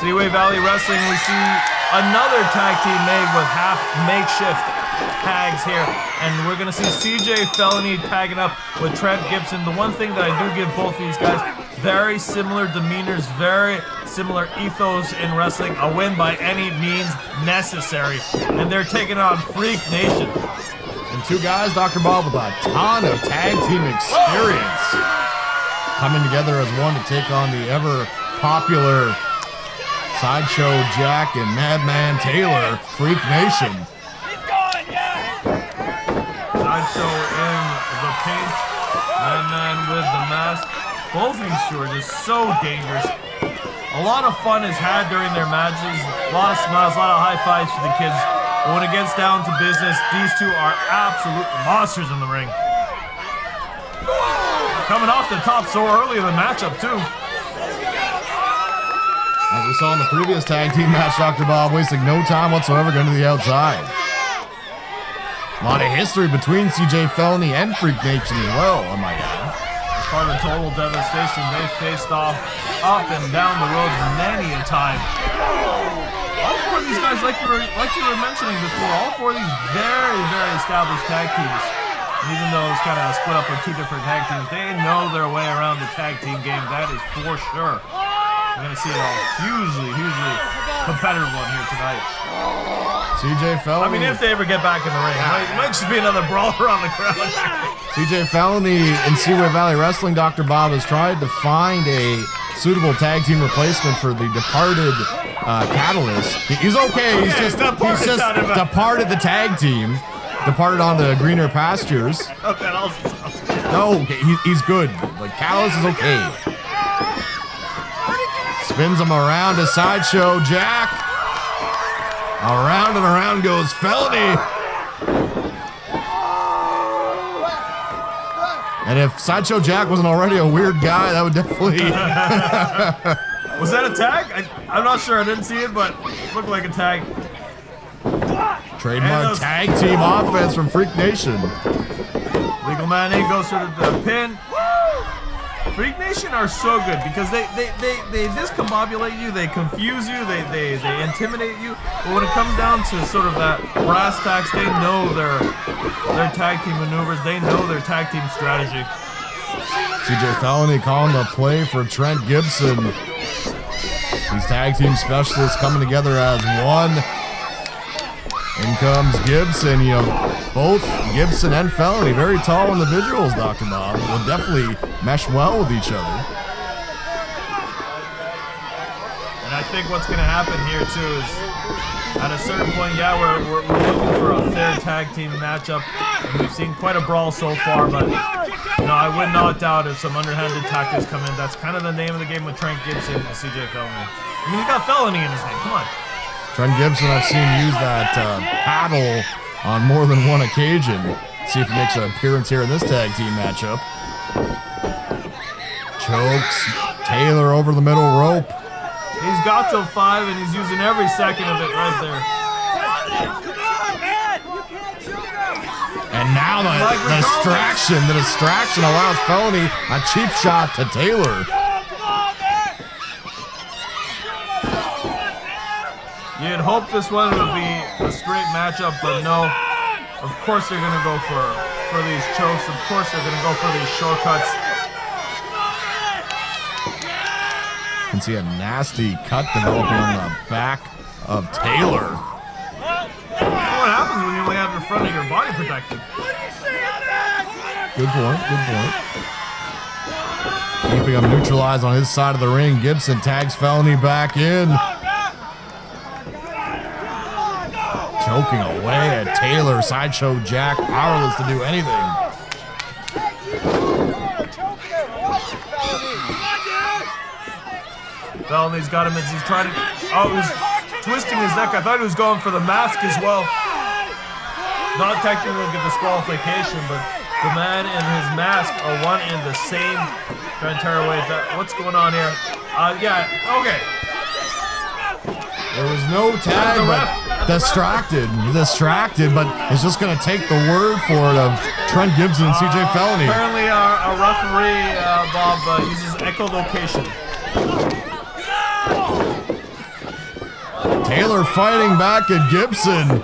Seaway Valley Wrestling, we see another tag team made with half makeshift tags here, and we're gonna see CJ Felony tagging up with Trent Gibson. The one thing that I do give both these guys, very similar demeanors, very similar ethos in wrestling, a win by any means necessary, and they're taking on Freak Nation. And two guys, Dr. Bob, with a ton of tag team experience, coming together as one to take on the ever popular Sideshow Jack and Madman Taylor, Freak Nation. Sideshow in the paint, Madman with the mask. Both of these two are just so dangerous. A lot of fun is had during their matches, a lot of smiles, a lot of high fives for the kids. But when it gets down to business, these two are absolute monsters in the ring. Coming off the top so early in the matchup, too. As we saw in the previous tag team match, Dr. Bob wasting no time whatsoever going to the outside. A lot of history between CJ Felony and Freak Nation as well, I might add. As part of the total devastation, they faced off up and down the road many a time. All four of these guys, like you were mentioning before, all four of these very, very established tag teams. And even though it's kind of split up with two different tag teams, they know their way around the tag team game, that is for sure. We're going to see a hugely competitive one here tonight. CJ Felony. I mean, if they ever get back in the ring, it might just be another brawler on the crowd. CJ Felony in Seaway Valley Wrestling, Dr. Bob, has tried to find a suitable tag team replacement for the departed Catalyst. He's okay. He's just departed the tag team. Departed on the greener pastures. Oh, that also sounds good. No, okay, he's good. Like, Catalyst is okay. Spins him around to Sideshow Jack. Around and around goes Felony. And if Sideshow Jack wasn't already a weird guy, that would definitely... Was that a tag? I'm not sure. I didn't see it, but it looked like a tag. Trademark tag team offense from Freak Nation. Legal Man A goes for the pin. Freak Nation are so good because they discombobulate you, they confuse you, they intimidate you. But when it comes down to sort of that brass tacks, they know their tag team maneuvers, they know their tag team strategy. CJ Felony calling the play for Trent Gibson. These tag team specialists coming together as one. In comes Gibson, both Gibson and Felony, very tall individuals, Dr. Bob, will definitely mesh well with each other. And I think what's going to happen here, too, is at a certain point, we're looking for a fair tag team matchup. And we've seen quite a brawl so far, but I would not doubt if some underhanded tactics come in. That's kind of the name of the game with Trent Gibson and CJ Felony. I mean, he's got Felony in his name, come on. Trent Gibson, I've seen use that paddle on more than one occasion. See if he makes an appearance here in this tag team matchup. Chokes Taylor over the middle rope. He's got till 5, and he's using every second of it right there. And now the distraction allows Felony a cheap shot to Taylor. You'd hope this one would be a straight matchup, but no. Of course they're going to go for these chokes. Of course they're going to go for these shortcuts. You can see a nasty cut developing on the back of Taylor. What happens when you only have the front of your body protected? Good point. Keeping him neutralized on his side of the ring, Gibson tags Felony back in. Choking away at Taylor. Sideshow Jack powerless to do anything. Felony's got him as he's trying to... Oh, he was twisting his neck. I thought he was going for the mask as well. Not technically a disqualification, but the man and his mask are one and the same. Trying to tear away that. What's going on here? Okay. There was no tag, but distracted, but it's just going to take the word for it of Trent Gibson and CJ Felony. Apparently our referee, Bob, uses echolocation. Taylor fighting back at Gibson.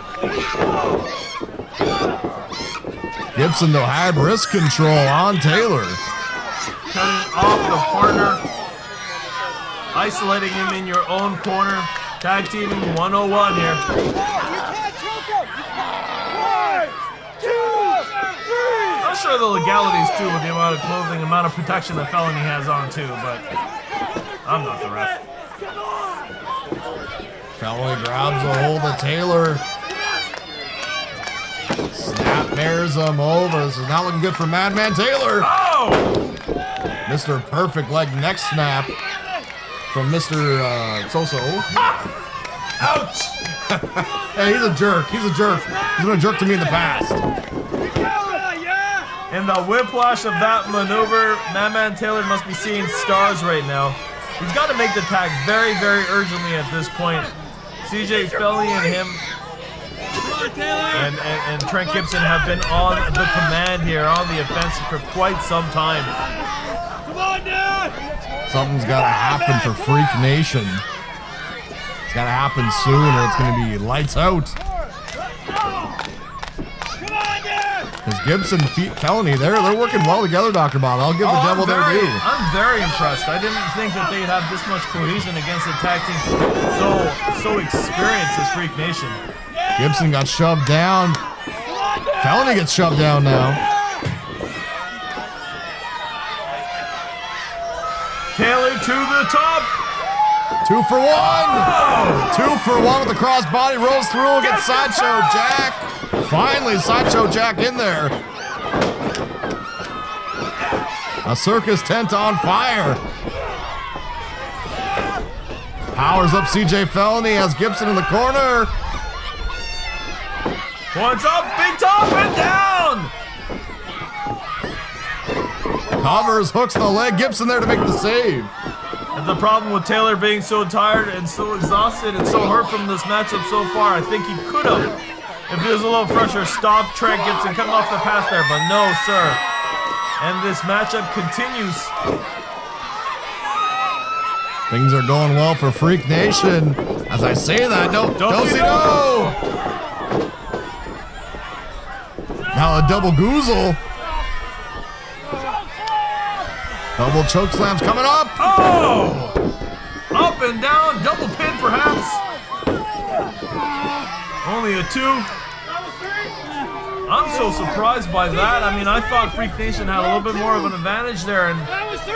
Gibson, though, had wrist control on Taylor. Cutting off the partner. Isolating him in your own corner. Tag teaming 101 here. Not sure the legalities too with the amount of clothing, amount of protection that Felony has on too, but I'm not the ref. Felony grabs a hold of Taylor. Snap bears him over. This is not looking good for Madman Taylor. Oh! Mr. Perfect leg neck snap from Mr. So-so. Ouch! Hey, he's a jerk. He's a jerk. He's been a jerk to me in the past. In the whiplash of that maneuver, Madman Taylor must be seeing stars right now. He's got to make the tag very, very urgently at this point. CJ Felony and him and Trent Gibson have been on the command here, on the offensive for quite some time. Something's got to happen for Freak Nation. It's got to happen soon or it's going to be lights out. Because Gibson, Felony, they're working well together, Dr. Bob. I'll give the devil their due. I'm very impressed. I didn't think that they'd have this much cohesion against a tag team so experienced as Freak Nation. Gibson got shoved down. Felony gets shoved down now. Taylor to the top. 2 for 1. Oh! 2 for 1 with the crossbody. Rolls through against Sideshow Jack. Finally, Sideshow Jack in there. A circus tent on fire. Powers up CJ Felony as Gibson in the corner. Points up, big top and down. Covers, hooks the leg. Gibson there to make the save. And the problem with Taylor being so tired and so exhausted and so hurt from this matchup so far, I think he could have, if he was a little fresher, stopped Trent Gibson cutting off the pass there, but no, sir. And this matchup continues. Things are going well for Freak Nation. As I say that, don't see no. Now a double goozle. Double choke slams coming up. Oh! Up and down, double pin perhaps. Only a 2. I'm so surprised by that. I mean, I thought Freak Nation had a little bit more of an advantage there and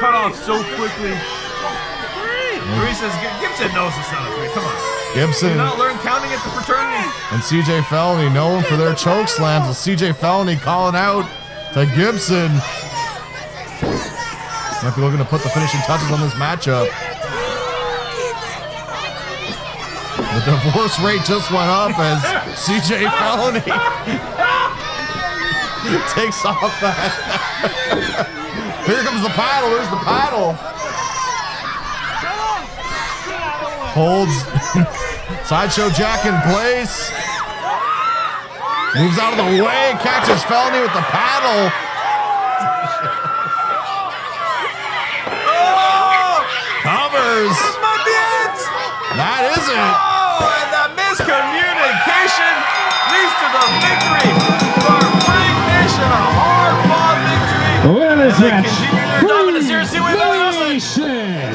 cut off so quickly. 3 says Gibson knows it's not a 3. Come on. Gibson. Did you not learn counting at the fraternity? And CJ Felony known for their choke slams. With CJ Felony calling out to Gibson. Might be looking to put the finishing touches on this matchup. The divorce rate just went up as CJ Felony takes off that. Here comes the paddle. There's the paddle. Holds Sideshow Jack in place. Moves out of the way. Catches Felony with the paddle. Covers. This might be it. That is it. Oh, and the miscommunication leads to the victory for Freak Nation. A hard-fought victory. Well, as they continue their dominance here. See what Nation.